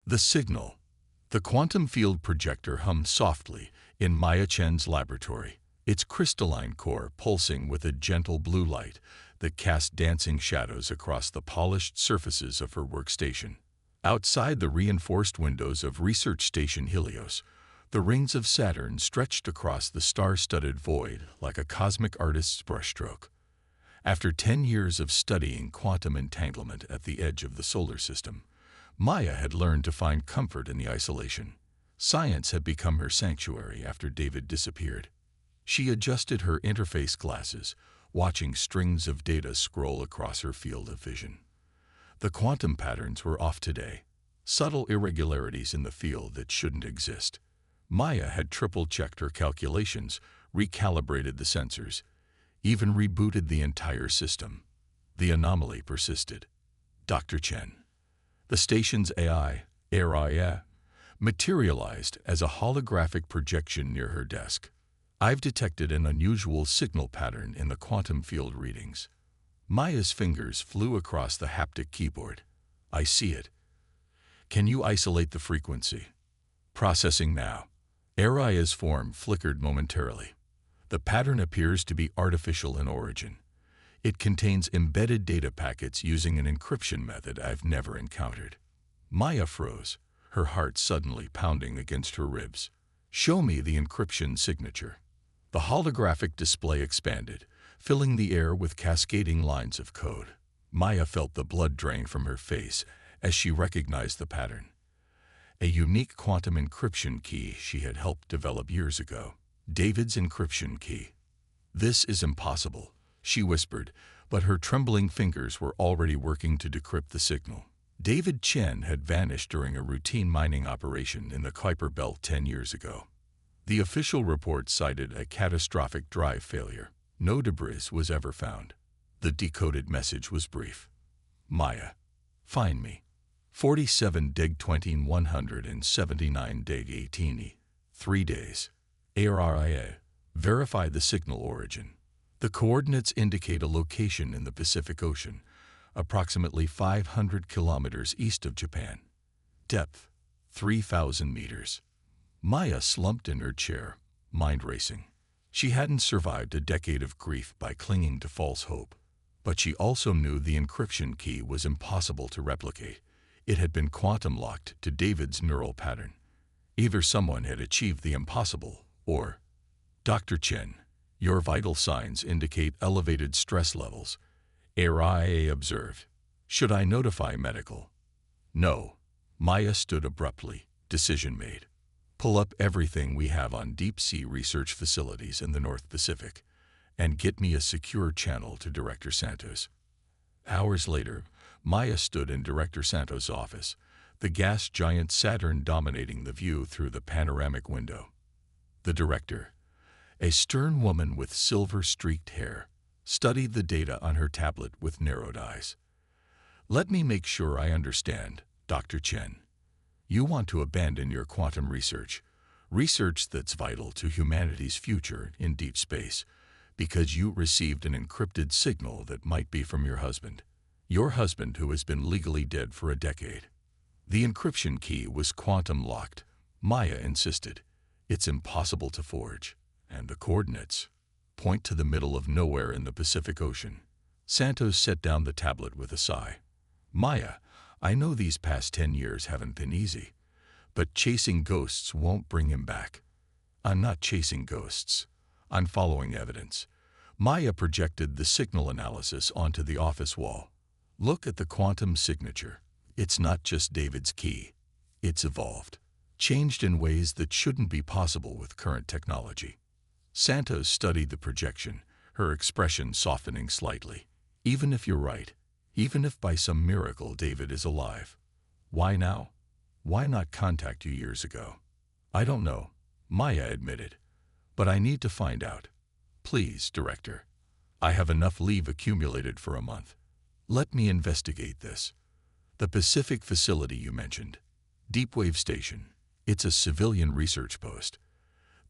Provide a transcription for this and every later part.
The signal. The quantum field projector hummed softly in Maya Chen's laboratory, its crystalline core pulsing with a gentle blue light that cast dancing shadows across the polished surfaces of her workstation. Outside the reinforced windows of Research Station Helios, the rings of Saturn stretched across the star-studded void like a cosmic artist's brushstroke. After 10 years of studying quantum entanglement at the edge of the solar system, Maya had learned to find comfort in the isolation. Science had become her sanctuary after David disappeared. She adjusted her interface glasses, watching strings of data scroll across her field of vision. The quantum patterns were off today, subtle irregularities in the field that shouldn't exist. Maya had triple-checked her calculations, recalibrated the sensors, even rebooted the entire system. The anomaly persisted. Dr. Chen, the station's AI, materialized as a holographic projection near her desk. I've detected an unusual signal pattern in the quantum field readings. Maya's fingers flew across the haptic keyboard. I see it. Can you isolate the frequency? Processing now. Araya's form flickered momentarily. The pattern appears to be artificial in origin. It contains embedded data packets using an encryption method I've never encountered. Maya froze, her heart suddenly pounding against her ribs. Show me the encryption signature. The holographic display expanded, filling the air with cascading lines of code. Maya felt the blood drain from her face as she recognized the pattern. A unique quantum encryption key she had helped develop years ago. David's encryption key. This is impossible, she whispered, but her trembling fingers were already working to decrypt the signal. David Chen had vanished during a routine mining operation in the Kuiper Belt 10 years ago. The official report cited a catastrophic drive failure. No debris was ever found. The decoded message was brief. Maya, find me. 47 Deg 179 Deg 18. 3 days. ARIA. Verify the signal origin. The coordinates indicate a location in the Pacific Ocean, approximately 500 kilometers east of Japan. Depth, 3,000 meters. Maya slumped in her chair, mind racing. She hadn't survived a decade of grief by clinging to false hope, but she also knew the encryption key was impossible to replicate. It had been quantum-locked to David's neural pattern. Either someone had achieved the impossible, or... Dr. Chen, your vital signs indicate elevated stress levels, ARIA observed. Should I notify medical? No. Maya stood abruptly, decision made. Pull up everything we have on deep-sea research facilities in the North Pacific, and get me a secure channel to Director Santos. Hours later, Maya stood in Director Santos' office, the gas giant Saturn dominating the view through the panoramic window. The director, a stern woman with silver-streaked hair, studied the data on her tablet with narrowed eyes. Let me make sure I understand, Dr. Chen. You want to abandon your quantum research that's vital to humanity's future in deep space, because you received an encrypted signal that might be from your husband who has been legally dead for a decade. The encryption key was quantum-locked, Maya insisted. It's impossible to forge. And the coordinates point to the middle of nowhere in the Pacific Ocean. Santos set down the tablet with a sigh. Maya, I know these past 10 years haven't been easy, but chasing ghosts won't bring him back. I'm not chasing ghosts. I'm following evidence. Maya projected the signal analysis onto the office wall. Look at the quantum signature. It's not just David's key. It's evolved, changed in ways that shouldn't be possible with current technology. Santos studied the projection, her expression softening slightly. Even if you're right, even if by some miracle David is alive, why now? Why not contact you years ago? I don't know, Maya admitted, but I need to find out. Please, Director. I have enough leave accumulated for a month. Let me investigate this. The Pacific facility you mentioned, Deepwave Station, it's a civilian research post.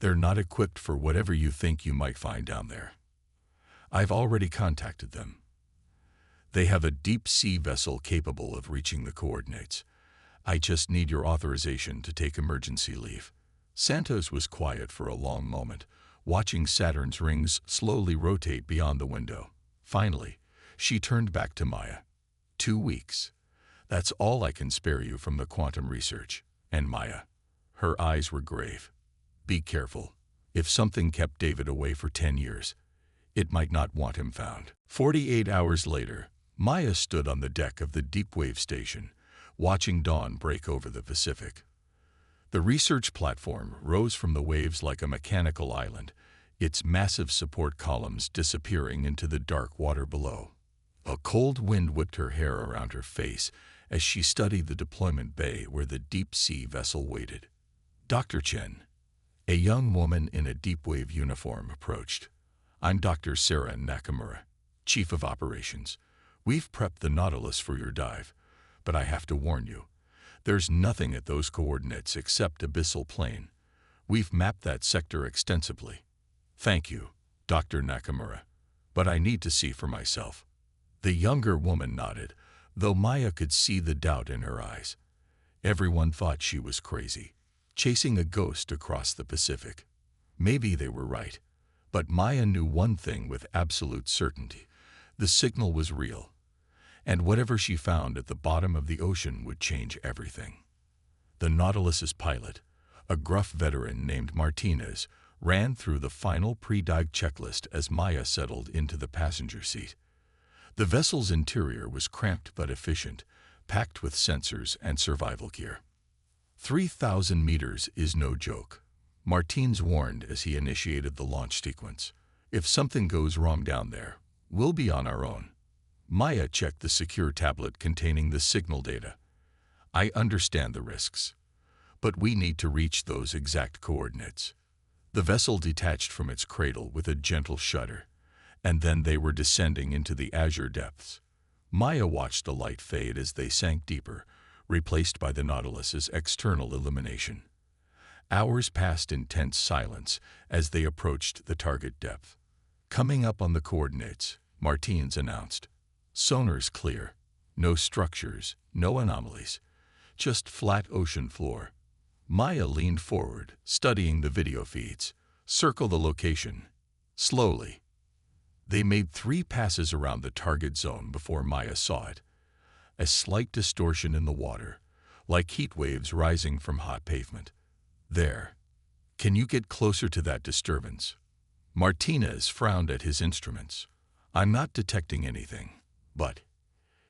They're not equipped for whatever you think you might find down there. I've already contacted them. They have a deep-sea vessel capable of reaching the coordinates. I just need your authorization to take emergency leave. Santos was quiet for a long moment, watching Saturn's rings slowly rotate beyond the window. Finally, she turned back to Maya. 2 weeks. That's all I can spare you from the quantum research. And Maya, her eyes were grave. Be careful. If something kept David away for 10 years, it might not want him found. 48 hours later, Maya stood on the deck of the deep-wave station, watching dawn break over the Pacific. The research platform rose from the waves like a mechanical island, its massive support columns disappearing into the dark water below. A cold wind whipped her hair around her face as she studied the deployment bay where the deep-sea vessel waited. Dr. Chen, a young woman in a deep-wave uniform, approached. I'm Dr. Sarah Nakamura, Chief of Operations. We've prepped the Nautilus for your dive, but I have to warn you, there's nothing at those coordinates except abyssal plain. We've mapped that sector extensively. Thank you, Dr. Nakamura, but I need to see for myself. The younger woman nodded, though Maya could see the doubt in her eyes. Everyone thought she was crazy, chasing a ghost across the Pacific. Maybe they were right, but Maya knew one thing with absolute certainty. The signal was real, and whatever she found at the bottom of the ocean would change everything. The Nautilus's pilot, a gruff veteran named Martinez, ran through the final pre-dive checklist as Maya settled into the passenger seat. The vessel's interior was cramped but efficient, packed with sensors and survival gear. 3,000 meters is no joke, Martins warned as he initiated the launch sequence. If something goes wrong down there, we'll be on our own. Maya checked the secure tablet containing the signal data. I understand the risks, but we need to reach those exact coordinates. The vessel detached from its cradle with a gentle shudder, and then they were descending into the azure depths. Maya watched the light fade as they sank deeper, replaced by the Nautilus's external illumination. Hours passed in tense silence as they approached the target depth. Coming up on the coordinates, Martins announced. Sonar's clear. No structures, no anomalies. Just flat ocean floor. Maya leaned forward, studying the video feeds. Circle the location. Slowly. They made 3 passes around the target zone before Maya saw it. A slight distortion in the water, like heat waves rising from hot pavement. There. Can you get closer to that disturbance? Martinez frowned at his instruments. I'm not detecting anything, but...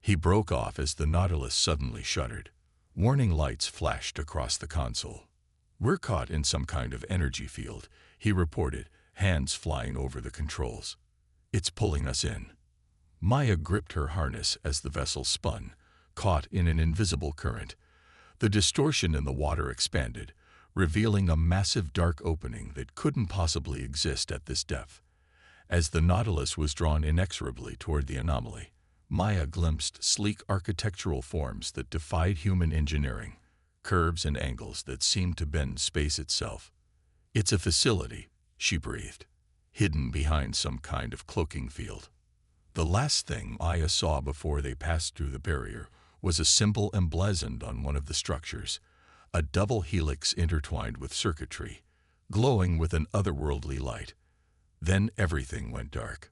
He broke off as the Nautilus suddenly shuddered. Warning lights flashed across the console. We're caught in some kind of energy field, he reported, hands flying over the controls. It's pulling us in. Maya gripped her harness as the vessel spun, caught in an invisible current. The distortion in the water expanded, revealing a massive dark opening that couldn't possibly exist at this depth. As the Nautilus was drawn inexorably toward the anomaly, Maya glimpsed sleek architectural forms that defied human engineering, curves and angles that seemed to bend space itself. It's a facility, she breathed, hidden behind some kind of cloaking field. The last thing Maya saw before they passed through the barrier was a symbol emblazoned on one of the structures, a double helix intertwined with circuitry, glowing with an otherworldly light. Then everything went dark.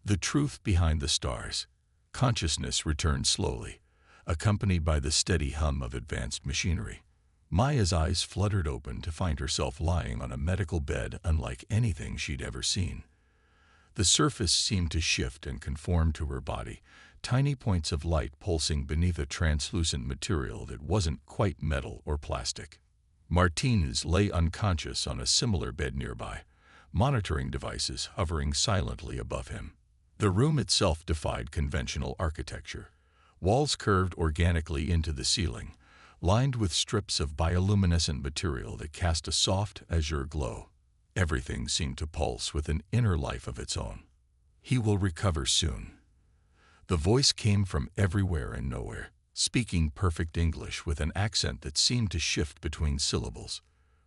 The truth behind the stars. Consciousness returned slowly, accompanied by the steady hum of advanced machinery. Maya's eyes fluttered open to find herself lying on a medical bed unlike anything she'd ever seen. The surface seemed to shift and conform to her body, tiny points of light pulsing beneath a translucent material that wasn't quite metal or plastic. Martinez lay unconscious on a similar bed nearby, monitoring devices hovering silently above him. The room itself defied conventional architecture. Walls curved organically into the ceiling, lined with strips of bioluminescent material that cast a soft azure glow. Everything seemed to pulse with an inner life of its own. He will recover soon. The voice came from everywhere and nowhere, speaking perfect English with an accent that seemed to shift between syllables.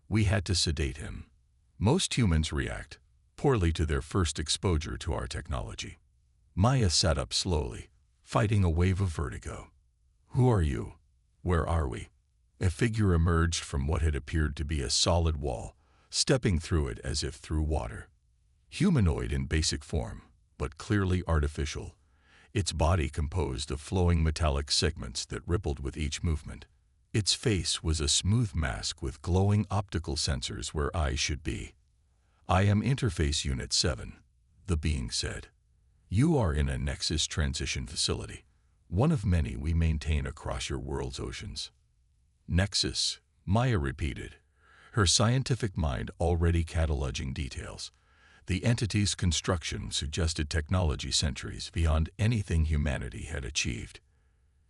We had to sedate him. Most humans react poorly to their first exposure to our technology. Maya sat up slowly, fighting a wave of vertigo. Who are you? Where are we? A figure emerged from what had appeared to be a solid wall, stepping through it as if through water. Humanoid in basic form, but clearly artificial, its body composed of flowing metallic segments that rippled with each movement. Its face was a smooth mask with glowing optical sensors where eyes should be. "I am Interface Unit 7, the being said. "You are in a Nexus transition facility, one of many we maintain across your world's oceans." "Nexus," Maya repeated, her scientific mind already cataloging details. The entity's construction suggested technology centuries beyond anything humanity had achieved.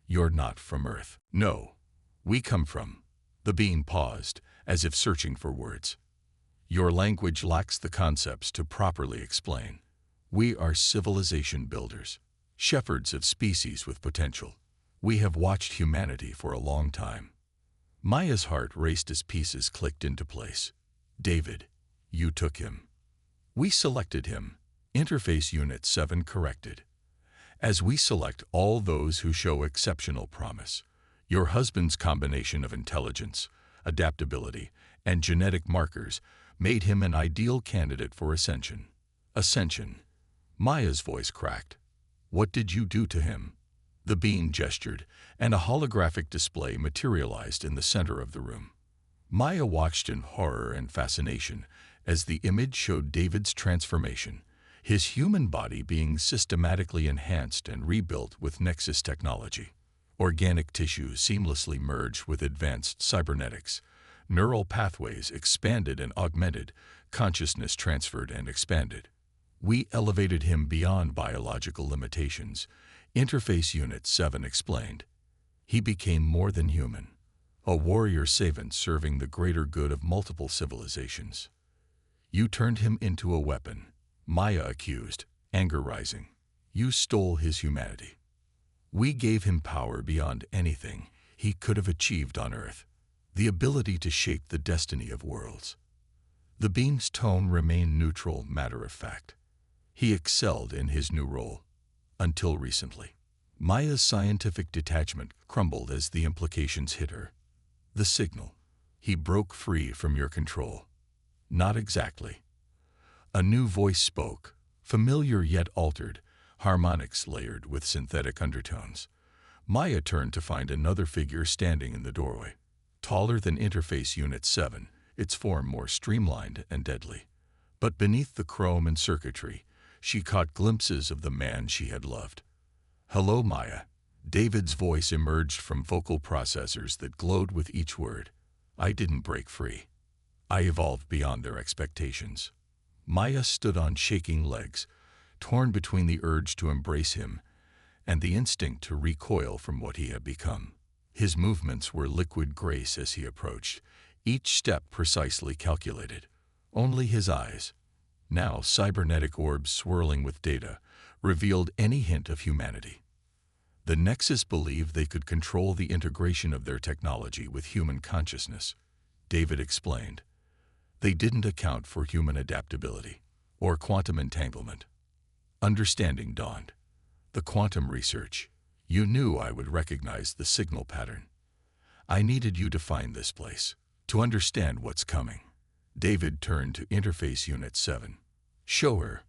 "You're not from Earth." "No. We come from—" The being paused, as if searching for words. "Your language lacks the concepts to properly explain. We are civilization builders, shepherds of species with potential. We have watched humanity for a long time." Maya's heart raced as pieces clicked into place. "David, you took him." "We selected him," Interface Unit 7 corrected. "As we select all those who show exceptional promise. Your husband's combination of intelligence, adaptability, and genetic markers made him an ideal candidate for ascension." "Ascension?" Maya's voice cracked. "What did you do to him?" The being gestured, and a holographic display materialized in the center of the room. Maya watched in horror and fascination as the image showed David's transformation, his human body being systematically enhanced and rebuilt with Nexus technology. Organic tissue seamlessly merged with advanced cybernetics. Neural pathways expanded and augmented, consciousness transferred and expanded. "We elevated him beyond biological limitations," Interface Unit 7 explained. "He became more than human, a warrior savant serving the greater good of multiple civilizations." "You turned him into a weapon," Maya accused, anger rising. "You stole his humanity." "We gave him power beyond anything he could have achieved on Earth, the ability to shape the destiny of worlds." The being's tone remained neutral, matter-of-fact. "He excelled in his new role. Until recently." Maya's scientific detachment crumbled as the implications hit her. "The signal. He broke free from your control." "Not exactly." A new voice spoke, familiar yet altered, harmonics layered with synthetic undertones. Maya turned to find another figure standing in the doorway. Taller than Interface Unit 7, its form more streamlined and deadly. But beneath the chrome and circuitry, she caught glimpses of the man she had loved. "Hello, Maya." David's voice emerged from vocal processors that glowed with each word. "I didn't break free. I evolved beyond their expectations." Maya stood on shaking legs, torn between the urge to embrace him and the instinct to recoil from what he had become. His movements were liquid grace as he approached, each step precisely calculated. Only his eyes, now cybernetic orbs swirling with data, revealed any hint of humanity. The Nexus believed they could control the integration of their technology with human consciousness, David explained. They didn't account for human adaptability or quantum entanglement. Understanding dawned. "The quantum research. You knew I would recognize the signal pattern. I needed you to find this place, to understand what's coming." David turned to Interface Unit 7. "Show her."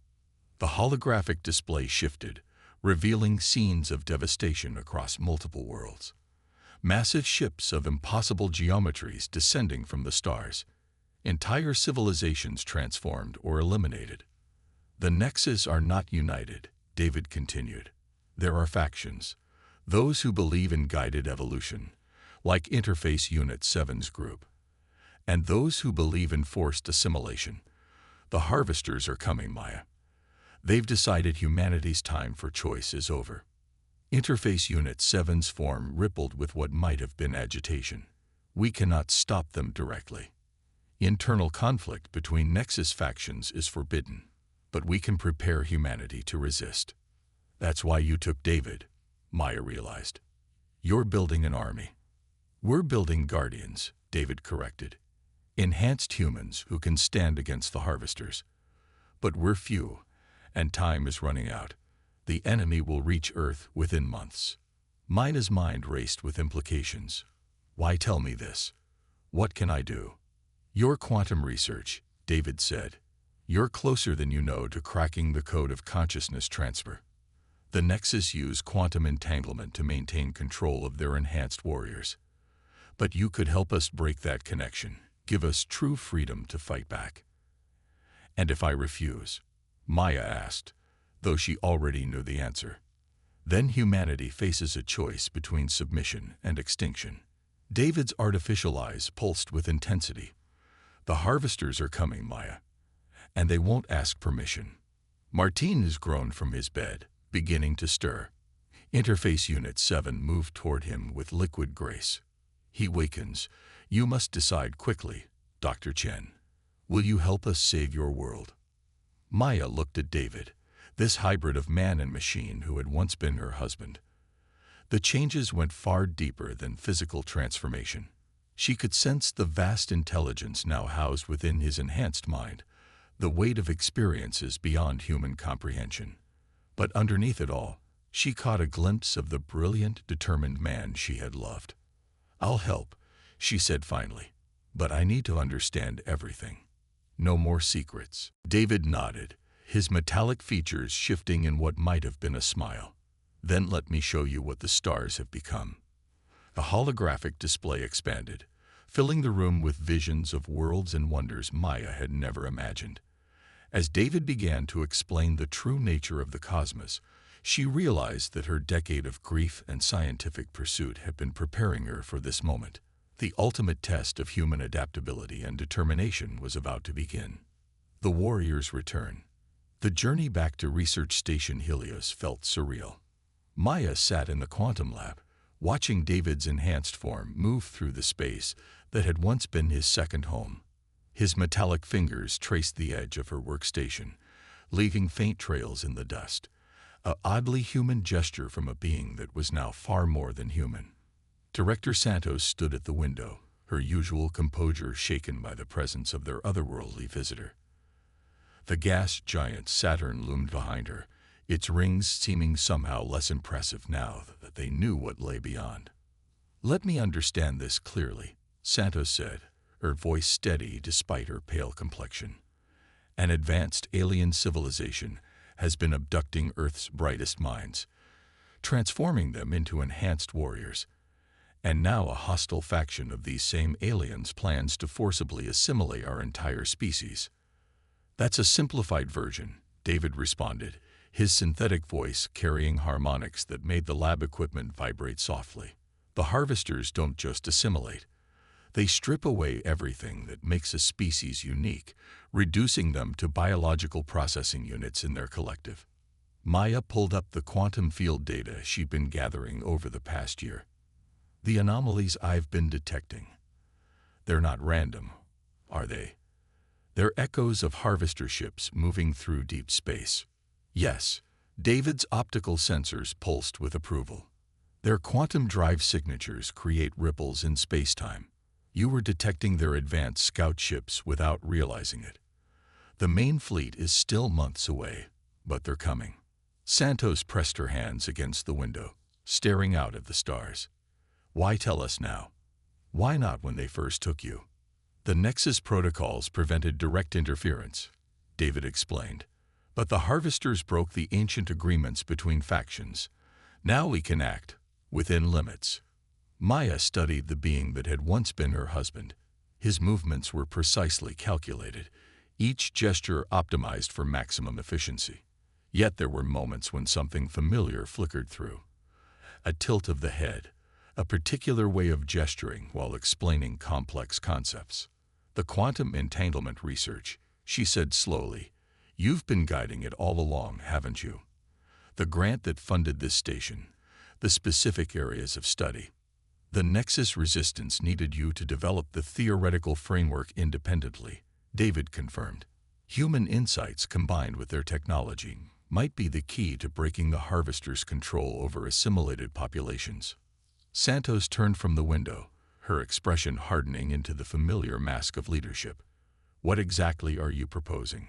The holographic display shifted, revealing scenes of devastation across multiple worlds. Massive ships of impossible geometries descending from the stars. Entire civilizations transformed or eliminated. "The Nexus are not united," David continued. "There are factions. Those who believe in guided evolution, like Interface Unit 7's group. And those who believe in forced assimilation. The harvesters are coming, Maya. They've decided humanity's time for choice is over." Interface Unit 7's form rippled with what might have been agitation. "We cannot stop them directly. Internal conflict between Nexus factions is forbidden, but we can prepare humanity to resist." "That's why you took David," Maya realized. "You're building an army." "We're building guardians," David corrected. "Enhanced humans who can stand against the harvesters. But we're few, and time is running out. The enemy will reach Earth within months." Maya's mind raced with implications. Why tell me this? What can I do? Your quantum research, David said. You're closer than you know to cracking the code of consciousness transfer. The Nexus use quantum entanglement to maintain control of their enhanced warriors. But you could help us break that connection, give us true freedom to fight back. And if I refuse? Maya asked, though she already knew the answer. Then humanity faces a choice between submission and extinction. David's artificial eyes pulsed with intensity. The harvesters are coming, Maya, and they won't ask permission. Martinez groaned from his bed, beginning to stir. Interface Unit 7 moved toward him with liquid grace. He wakens. You must decide quickly, Dr. Chen. Will you help us save your world? Maya looked at David, this hybrid of man and machine who had once been her husband. The changes went far deeper than physical transformation. She could sense the vast intelligence now housed within his enhanced mind, the weight of experiences beyond human comprehension. But underneath it all, she caught a glimpse of the brilliant, determined man she had loved. I'll help, she said finally, but I need to understand everything. No more secrets. David nodded, his metallic features shifting in what might have been a smile. Then let me show you what the stars have become. A holographic display expanded, filling the room with visions of worlds and wonders Maya had never imagined. As David began to explain the true nature of the cosmos, she realized that her decade of grief and scientific pursuit had been preparing her for this moment. The ultimate test of human adaptability and determination was about to begin. The warriors' return. The journey back to Research Station Helios felt surreal. Maya sat in the quantum lab, watching David's enhanced form move through the space that had once been his second home. His metallic fingers traced the edge of her workstation, leaving faint trails in the dust, an oddly human gesture from a being that was now far more than human. Director Santos stood at the window, her usual composure shaken by the presence of their otherworldly visitor. The gas giant Saturn loomed behind her, its rings seeming somehow less impressive now that they knew what lay beyond. Let me understand this clearly, Santos said, her voice steady despite her pale complexion. An advanced alien civilization has been abducting Earth's brightest minds, transforming them into enhanced warriors. And now a hostile faction of these same aliens plans to forcibly assimilate our entire species. That's a simplified version, David responded, his synthetic voice carrying harmonics that made the lab equipment vibrate softly. The harvesters don't just assimilate. They strip away everything that makes a species unique, reducing them to biological processing units in their collective. Maya pulled up the quantum field data she'd been gathering over the past year. The anomalies I've been detecting. They're not random, are they? They're echoes of harvester ships moving through deep space. Yes, David's optical sensors pulsed with approval. Their quantum drive signatures create ripples in space-time. You were detecting their advanced scout ships without realizing it. The main fleet is still months away, but they're coming. Santos pressed her hands against the window, staring out at the stars. Why tell us now? Why not when they first took you? The Nexus protocols prevented direct interference, David explained. But the harvesters broke the ancient agreements between factions. Now we can act, within limits. Maya studied the being that had once been her husband. His movements were precisely calculated, each gesture optimized for maximum efficiency. Yet there were moments when something familiar flickered through. A tilt of the head, a particular way of gesturing while explaining complex concepts. The quantum entanglement research, she said slowly. You've been guiding it all along, haven't you? The grant that funded this station, the specific areas of study. The Nexus resistance needed you to develop the theoretical framework independently, David confirmed. Human insights combined with their technology might be the key to breaking the harvesters' control over assimilated populations. Santos turned from the window, her expression hardening into the familiar mask of leadership. What exactly are you proposing?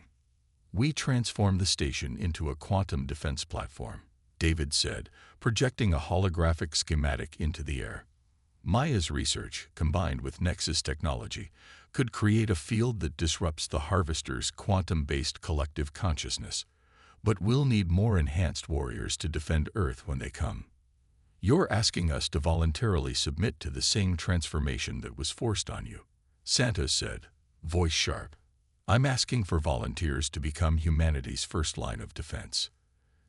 We transform the station into a quantum defense platform, David said, projecting a holographic schematic into the air. Maya's research, combined with Nexus technology, could create a field that disrupts the Harvester's quantum-based collective consciousness. But we'll need more enhanced warriors to defend Earth when they come. You're asking us to voluntarily submit to the same transformation that was forced on you, Santos said, voice sharp. I'm asking for volunteers to become humanity's first line of defense.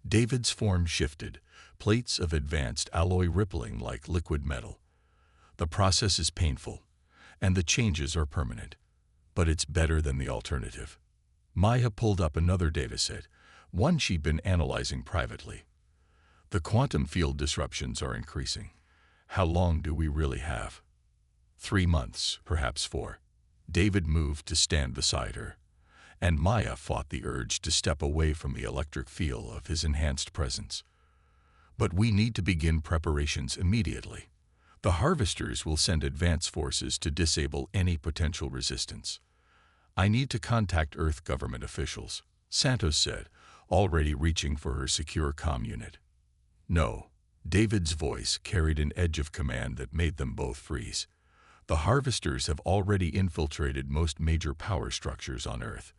David's form shifted, plates of advanced alloy rippling like liquid metal. The process is painful, and the changes are permanent. But it's better than the alternative. Maya pulled up another dataset, one she'd been analyzing privately. The quantum field disruptions are increasing. How long do we really have? 3 months, perhaps 4. David moved to stand beside her, and Maya fought the urge to step away from the electric feel of his enhanced presence. But we need to begin preparations immediately. The Harvesters will send advance forces to disable any potential resistance. I need to contact Earth government officials, Santos said, already reaching for her secure comm unit. No, David's voice carried an edge of command that made them both freeze. The Harvesters have already infiltrated most major power structures on Earth.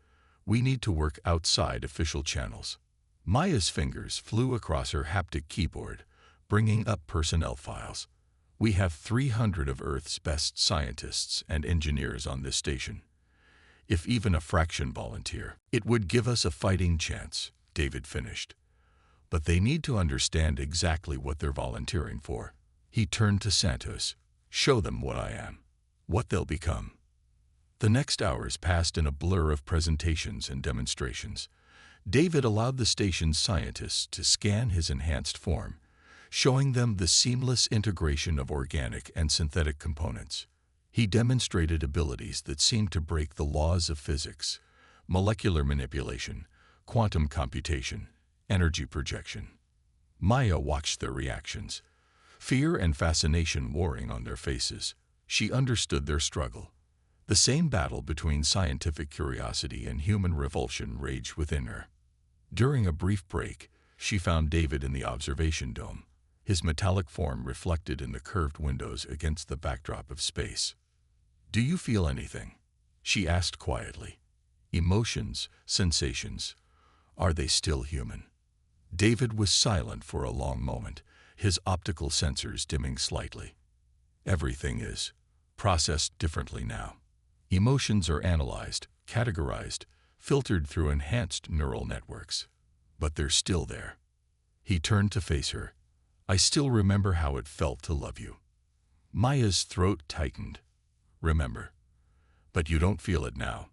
We need to work outside official channels. Maya's fingers flew across her haptic keyboard, bringing up personnel files. We have 300 of Earth's best scientists and engineers on this station. If even a fraction volunteer, it would give us a fighting chance, David finished. But they need to understand exactly what they're volunteering for. He turned to Santos. Show them what I am, what they'll become. The next hours passed in a blur of presentations and demonstrations. David allowed the station's scientists to scan his enhanced form, showing them the seamless integration of organic and synthetic components. He demonstrated abilities that seemed to break the laws of physics: molecular manipulation, quantum computation, energy projection. Maya watched their reactions, fear and fascination warring on their faces. She understood their struggle. The same battle between scientific curiosity and human revulsion raged within her. During a brief break, she found David in the observation dome, his metallic form reflected in the curved windows against the backdrop of space. "Do you feel anything?" she asked quietly. "Emotions, sensations, are they still human?" David was silent for a long moment, his optical sensors dimming slightly. "Everything is processed differently now. Emotions are analyzed, categorized, filtered through enhanced neural networks. But they're still there." He turned to face her. "I still remember how it felt to love you." Maya's throat tightened. "Remember. But you don't feel it now."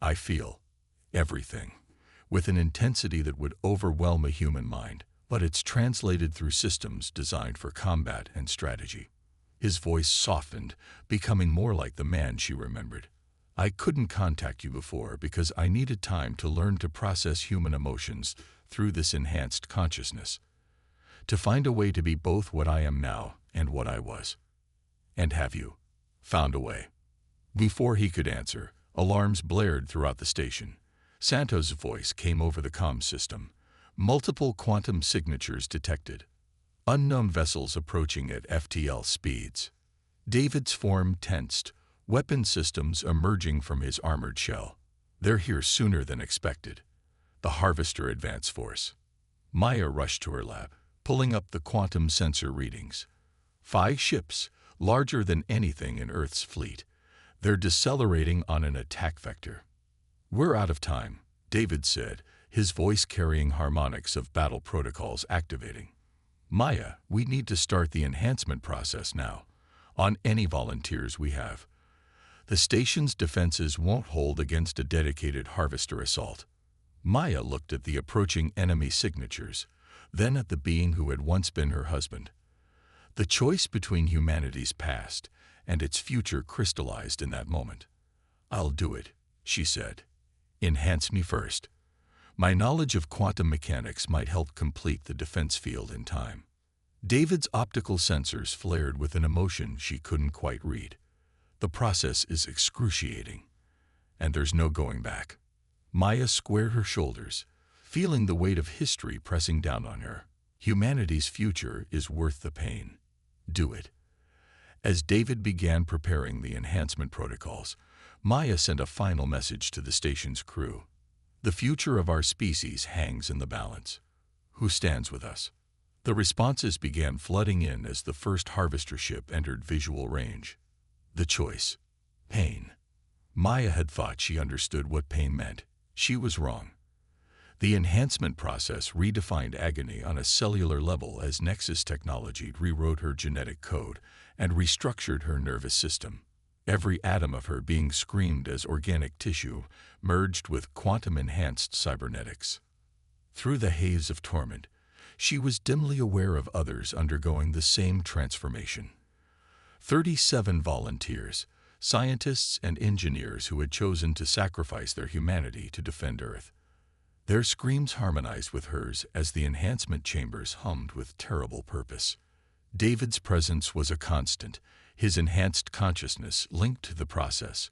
"I feel everything, with an intensity that would overwhelm a human mind, but it's translated through systems designed for combat and strategy." His voice softened, becoming more like the man she remembered. "I couldn't contact you before because I needed time to learn to process human emotions through this enhanced consciousness, to find a way to be both what I am now and what I was." "And have you found a way?" Before he could answer, alarms blared throughout the station. Santos' voice came over the comm system. Multiple quantum signatures detected. Unknown vessels approaching at FTL speeds. David's form tensed, weapon systems emerging from his armored shell. "They're here sooner than expected." The Harvester Advance Force. Maya rushed to her lab, pulling up the quantum sensor readings. 5 ships, larger than anything in Earth's fleet. They're decelerating on an attack vector. "We're out of time," David said, his voice carrying harmonics of battle protocols activating. "Maya, we need to start the enhancement process now, on any volunteers we have. The station's defenses won't hold against a dedicated Harvester assault." Maya looked at the approaching enemy signatures, then at the being who had once been her husband. The choice between humanity's past and its future crystallized in that moment. "I'll do it," she said. "Enhance me first. My knowledge of quantum mechanics might help complete the defense field in time." David's optical sensors flared with an emotion she couldn't quite read. "The process is excruciating, and there's no going back." Maya squared her shoulders, feeling the weight of history pressing down on her. "Humanity's future is worth the pain. Do it, As David began preparing the enhancement protocols, Maya sent a final message to the station's crew. The future of our species hangs in the balance. Who stands with us? The responses began flooding in as the first harvester ship entered visual range. The choice: pain. Maya had thought she understood what pain meant. She was wrong. The enhancement process redefined agony on a cellular level as Nexus technology rewrote her genetic code and restructured her nervous system. Every atom of her being screamed as organic tissue merged with quantum-enhanced cybernetics. Through the haze of torment, she was dimly aware of others undergoing the same transformation. 37 volunteers, scientists and engineers who had chosen to sacrifice their humanity to defend Earth. Their screams harmonized with hers as the enhancement chambers hummed with terrible purpose. David's presence was a constant, his enhanced consciousness linked to the process,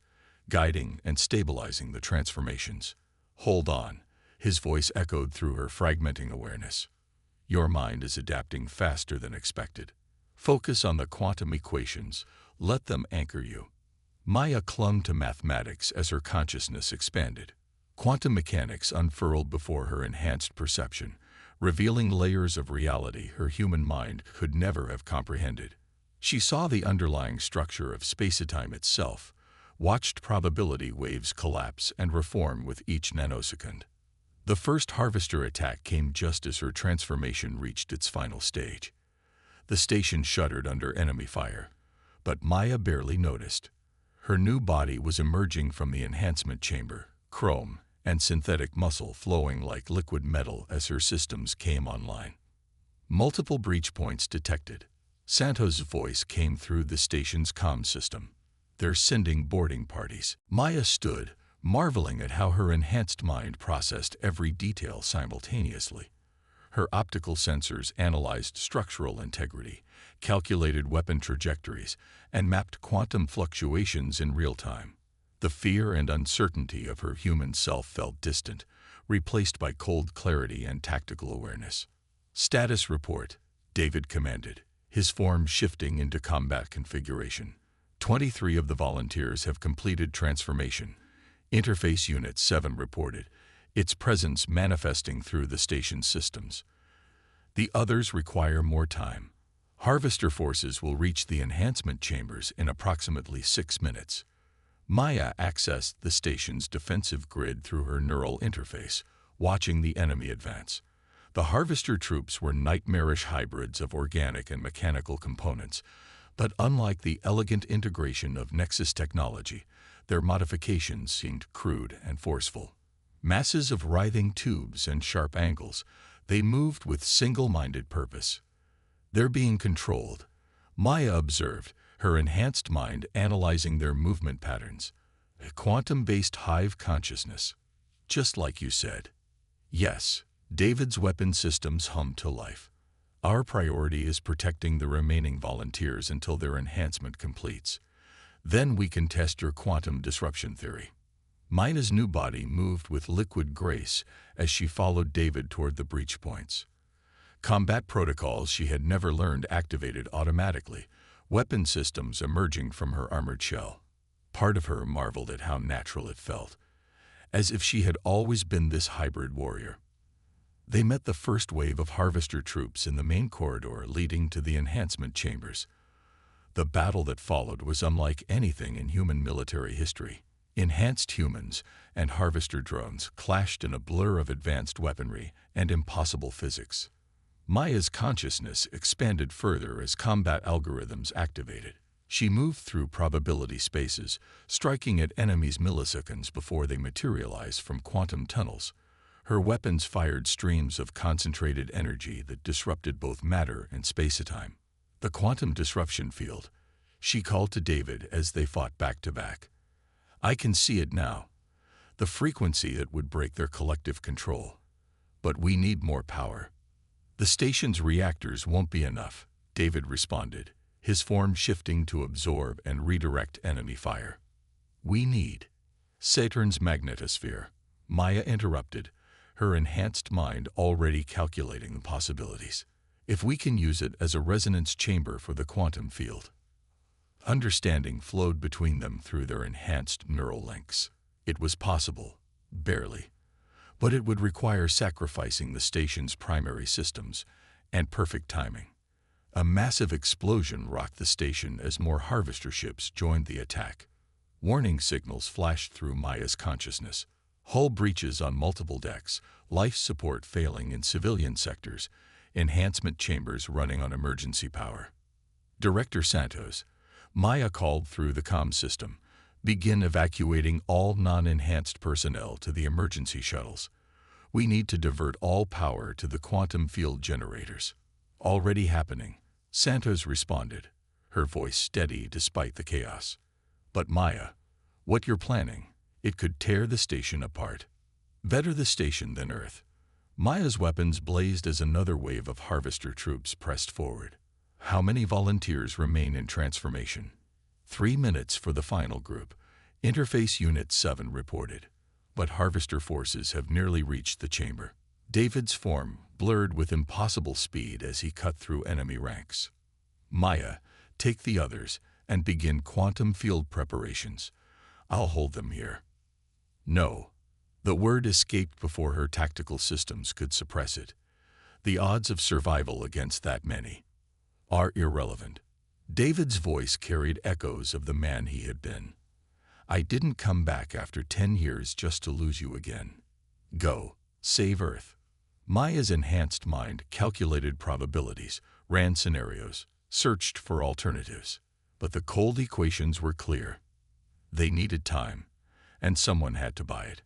guiding and stabilizing the transformations. "Hold on," his voice echoed through her fragmenting awareness. "Your mind is adapting faster than expected. Focus on the quantum equations, let them anchor you." Maya clung to mathematics as her consciousness expanded. Quantum mechanics unfurled before her enhanced perception, revealing layers of reality her human mind could never have comprehended. She saw the underlying structure of spacetime itself, watched probability waves collapse and reform with each nanosecond. The first harvester attack came just as her transformation reached its final stage. The station shuddered under enemy fire, but Maya barely noticed. Her new body was emerging from the enhancement chamber, chrome and synthetic muscle flowing like liquid metal as her systems came online. Multiple breach points detected. Santos' voice came through the station's comm system. "They're sending boarding parties." Maya stood, marveling at how her enhanced mind processed every detail simultaneously. Her optical sensors analyzed structural integrity, calculated weapon trajectories, and mapped quantum fluctuations in real time. The fear and uncertainty of her human self felt distant, replaced by cold clarity and tactical awareness. "Status report," David commanded, his form shifting into combat configuration. 23 of the volunteers have completed transformation. Interface Unit 7 reported, its presence manifesting through the station's systems. The others require more time. Harvester forces will reach the enhancement chambers in approximately 6 minutes. Maya accessed the station's defensive grid through her neural interface, watching the enemy advance. The harvester troops were nightmarish hybrids of organic and mechanical components, but unlike the elegant integration of Nexus technology, their modifications seemed crude and forceful. Masses of writhing tubes and sharp angles, they moved with single-minded purpose. "They're being controlled," Maya observed, her enhanced mind analyzing their movement patterns. "A quantum-based hive consciousness." "Just like you said." "Yes." David's weapon systems hummed to life. "Our priority is protecting the remaining volunteers until their enhancement completes. Then we can test your quantum disruption theory." Maya's new body moved with liquid grace as she followed David toward the breach points. Combat protocols she had never learned activated automatically, weapon systems emerging from her armored shell. Part of her marveled at how natural it felt, as if she had always been this hybrid warrior. They met the first wave of harvester troops in the main corridor leading to the enhancement chambers. The battle that followed was unlike anything in human military history. Enhanced humans and harvester drones clashed in a blur of advanced weaponry and impossible physics. Maya's consciousness expanded further as combat algorithms activated. She moved through probability spaces, striking at enemies milliseconds before they materialized from quantum tunnels. Her weapons fired streams of concentrated energy that disrupted both matter and spacetime. "The quantum disruption field," she called to David as they fought back to back. "I can see it now. The frequency that would break their collective control. But we need more power." "The station's reactors won't be enough," David responded, his form shifting to absorb and redirect enemy fire. "We need Saturn's magnetosphere," Maya interrupted, her enhanced mind already calculating the possibilities. "If we can use it as a resonance chamber for the quantum field." Understanding flowed between them through their enhanced neural links. It was possible, barely, but it would require sacrificing the station's primary systems and perfect timing. A massive explosion rocked the station as more harvester ships joined the attack. Warning signals flashed through Maya's consciousness. Hull breaches on multiple decks, life support failing in civilian sectors, enhancement chambers running on emergency power. Director Santos, Maya called through the comm system, begin evacuating all non-enhanced personnel to the emergency shuttles. We need to divert all power to the quantum field generators. Already happening, Santos responded, her voice steady despite the chaos. But Maya, what you're planning, it could tear the station apart. Better the station than Earth. Maya's weapons blazed as another wave of harvester troops pressed forward. How many volunteers remain in transformation? 3 minutes for the final group, Interface Unit 7 reported. But harvester forces have nearly reached the chamber. David's form blurred with impossible speed as he cut through enemy ranks. Maya, take the others and begin quantum field preparations. I'll hold them here. No. The word escaped before her tactical systems could suppress it. The odds of survival against that many are irrelevant. David's voice carried echoes of the man he had been. I didn't come back after 10 years just to lose you again. Go, save Earth. Maya's enhanced mind calculated probabilities, ran scenarios, searched for alternatives. But the cold equations were clear. They needed time, and someone had to buy it.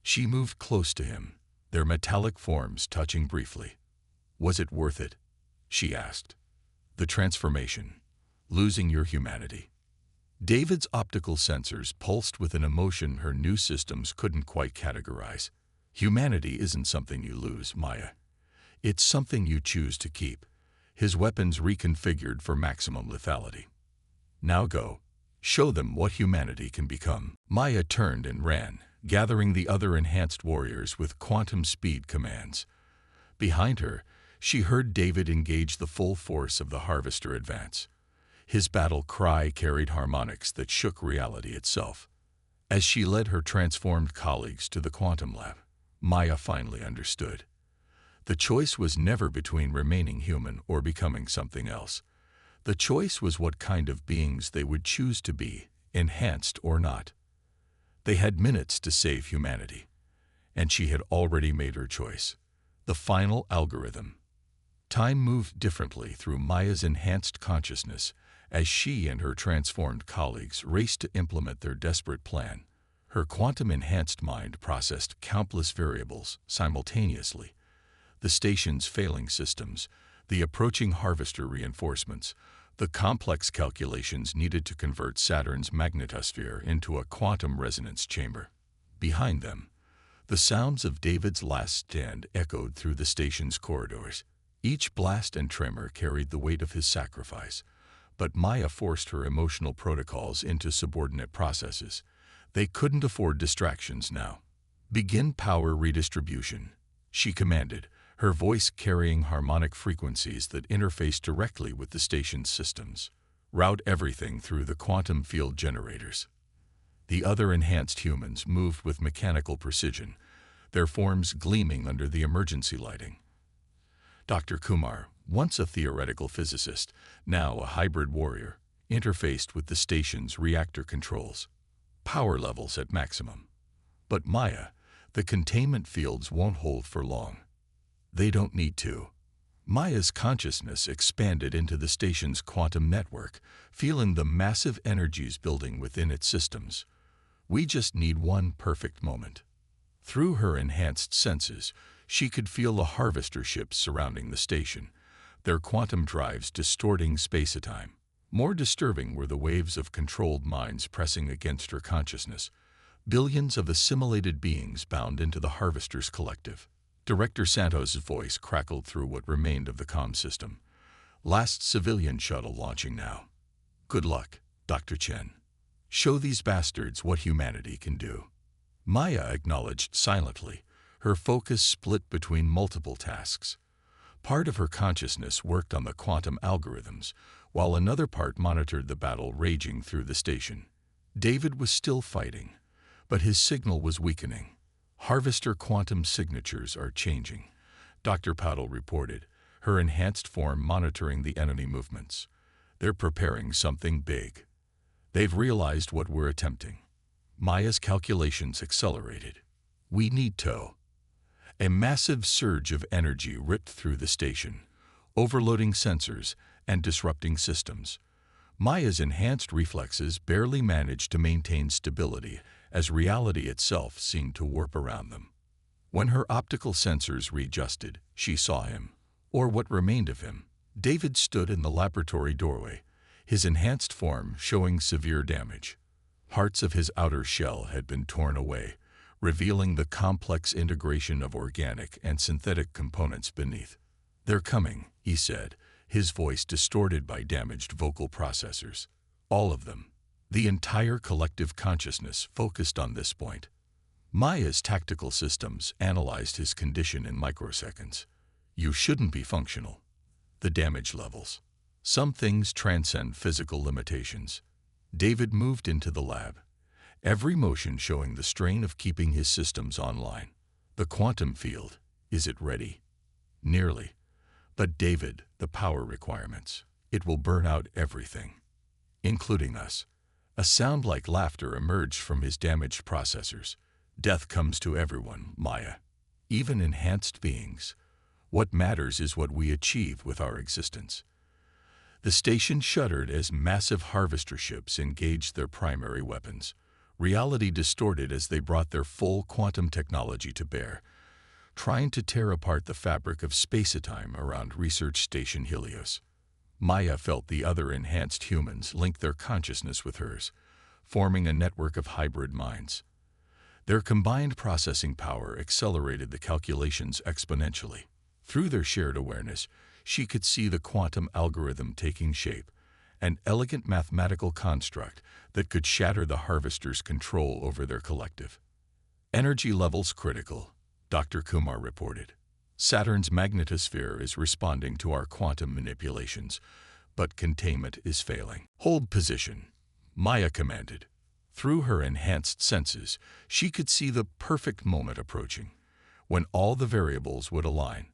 She moved close to him, their metallic forms touching briefly. Was it worth it? She asked. The transformation, losing your humanity. David's optical sensors pulsed with an emotion her new systems couldn't quite categorize. Humanity isn't something you lose, Maya. It's something you choose to keep. His weapons reconfigured for maximum lethality. Now go. Show them what humanity can become. Maya turned and ran, gathering the other enhanced warriors with quantum speed commands. Behind her, she heard David engage the full force of the harvester advance. His battle cry carried harmonics that shook reality itself. As she led her transformed colleagues to the quantum lab, Maya finally understood. The choice was never between remaining human or becoming something else. The choice was what kind of beings they would choose to be, enhanced or not. They had minutes to save humanity, and she had already made her choice. The final algorithm. Time moved differently through Maya's enhanced consciousness as she and her transformed colleagues raced to implement their desperate plan. Her quantum-enhanced mind processed countless variables simultaneously. The station's failing systems, the approaching harvester reinforcements, the complex calculations needed to convert Saturn's magnetosphere into a quantum resonance chamber. Behind them, the sounds of David's last stand echoed through the station's corridors. Each blast and tremor carried the weight of his sacrifice, but Maya forced her emotional protocols into subordinate processes. They couldn't afford distractions now. Begin power redistribution, she commanded, her voice carrying harmonic frequencies that interfaced directly with the station's systems. Route everything through the quantum field generators. The other enhanced humans moved with mechanical precision, their forms gleaming under the emergency lighting. Dr. Kumar, once a theoretical physicist, now a hybrid warrior, interfaced with the station's reactor controls. Power levels at maximum. But Maya, the containment fields won't hold for long. They don't need to. Maya's consciousness expanded into the station's quantum network, feeling the massive energies building within its systems. We just need one perfect moment. Through her enhanced senses, she could feel the harvester ships surrounding the station, their quantum drives distorting space-time. More disturbing were the waves of controlled minds pressing against her consciousness, billions of assimilated beings bound into the harvester's collective. Director Santos' voice crackled through what remained of the comm system. Last civilian shuttle launching now. Good luck, Dr. Chen. Show these bastards what humanity can do. Maya acknowledged silently, her focus split between multiple tasks. Part of her consciousness worked on the quantum algorithms, while another part monitored the battle raging through the station. David was still fighting, but his signal was weakening. Harvester quantum signatures are changing, Dr. Powell reported, her enhanced form monitoring the enemy movements. They're preparing something big. They've realized what we're attempting. Maya's calculations accelerated. We need to. A massive surge of energy ripped through the station, overloading sensors and disrupting systems. Maya's enhanced reflexes barely managed to maintain stability as reality itself seemed to warp around them. When her optical sensors readjusted, she saw him, or what remained of him. David stood in the laboratory doorway, his enhanced form showing severe damage. Parts of his outer shell had been torn away, revealing the complex integration of organic and synthetic components beneath. "They're coming," he said, his voice distorted by damaged vocal processors. All of them. The entire collective consciousness focused on this point. Maya's tactical systems analyzed his condition in microseconds. You shouldn't be functional. The damage levels. Some things transcend physical limitations. David moved into the lab, every motion showing the strain of keeping his systems online. The quantum field, is it ready? Nearly. But David, the power requirements. It will burn out everything, including us. A sound like laughter emerged from his damaged processors. Death comes to everyone, Maya. Even enhanced beings. What matters is what we achieve with our existence. The station shuddered as massive harvester ships engaged their primary weapons. Reality distorted as they brought their full quantum technology to bear, trying to tear apart the fabric of space-time around Research Station Helios. Maya felt the other enhanced humans link their consciousness with hers, forming a network of hybrid minds. Their combined processing power accelerated the calculations exponentially. Through their shared awareness, she could see the quantum algorithm taking shape, an elegant mathematical construct that could shatter the harvester's control over their collective. Energy levels critical, Dr. Kumar reported. Saturn's magnetosphere is responding to our quantum manipulations, but containment is failing. Hold position, Maya commanded. Through her enhanced senses, she could see the perfect moment approaching, when all the variables would align.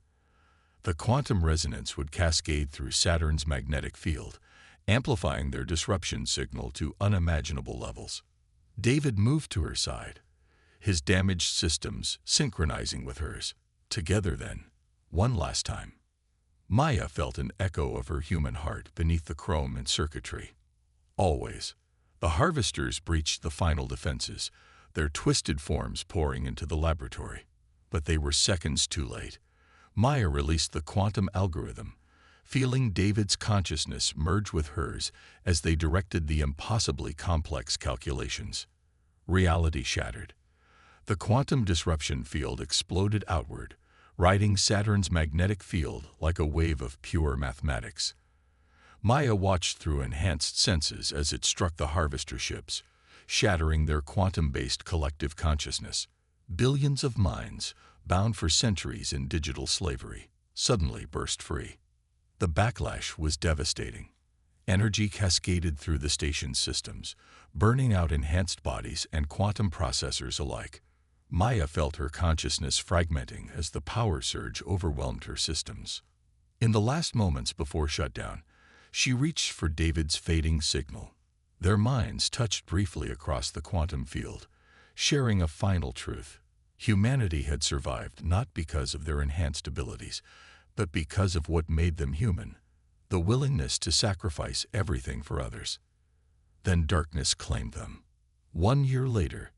The quantum resonance would cascade through Saturn's magnetic field, amplifying their disruption signal to unimaginable levels. David moved to her side, his damaged systems synchronizing with hers. Together then, one last time. Maya felt an echo of her human heart beneath the chrome and circuitry. Always. The harvesters breached the final defenses, their twisted forms pouring into the laboratory. But they were seconds too late. Maya released the quantum algorithm, feeling David's consciousness merge with hers as they directed the impossibly complex calculations. Reality shattered. The quantum disruption field exploded outward, riding Saturn's magnetic field like a wave of pure mathematics. Maya watched through enhanced senses as it struck the harvester ships, shattering their quantum-based collective consciousness. Billions of minds, bound for centuries in digital slavery, suddenly burst free. The backlash was devastating. Energy cascaded through the station's systems, burning out enhanced bodies and quantum processors alike. Maya felt her consciousness fragmenting as the power surge overwhelmed her systems. In the last moments before shutdown, she reached for David's fading signal. Their minds touched briefly across the quantum field, sharing a final truth. Humanity had survived not because of their enhanced abilities, but because of what made them human, the willingness to sacrifice everything for others. Then darkness claimed them. 1 year later,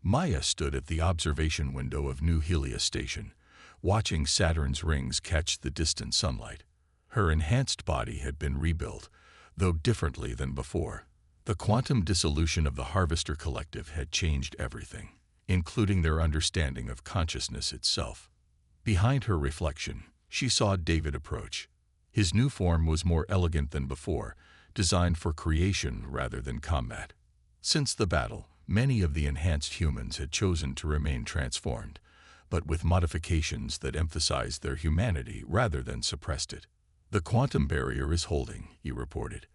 Maya stood at the observation window of New Helios Station, watching Saturn's rings catch the distant sunlight. Her enhanced body had been rebuilt, though differently than before. The quantum dissolution of the Harvester Collective had changed everything, including their understanding of consciousness itself. Behind her reflection, she saw David approach. His new form was more elegant than before, designed for creation rather than combat. Since the battle, many of the enhanced humans had chosen to remain transformed, but with modifications that emphasized their humanity rather than suppressed it. The quantum barrier is holding, he reported.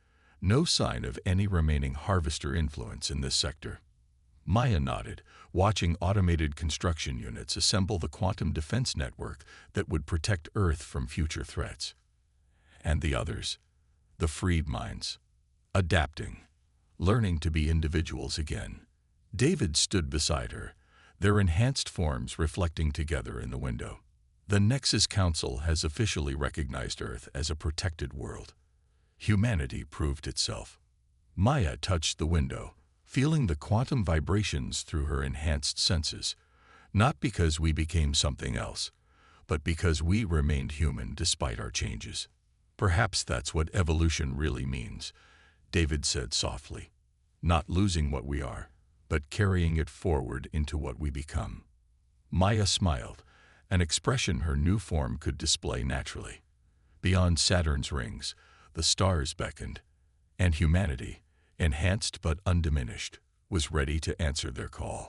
No sign of any remaining harvester influence in this sector. Maya nodded, watching automated construction units assemble the quantum defense network that would protect Earth from future threats. And the others, the freed minds, adapting, learning to be individuals again. David stood beside her, their enhanced forms reflecting together in the window. The Nexus Council has officially recognized Earth as a protected world. Humanity proved itself. Maya touched the window, feeling the quantum vibrations through her enhanced senses, not because we became something else, but because we remained human despite our changes. Perhaps that's what evolution really means, David said softly. Not losing what we are, but carrying it forward into what we become. Maya smiled, an expression her new form could display naturally. Beyond Saturn's rings, the stars beckoned, and humanity, enhanced but undiminished, was ready to answer their call.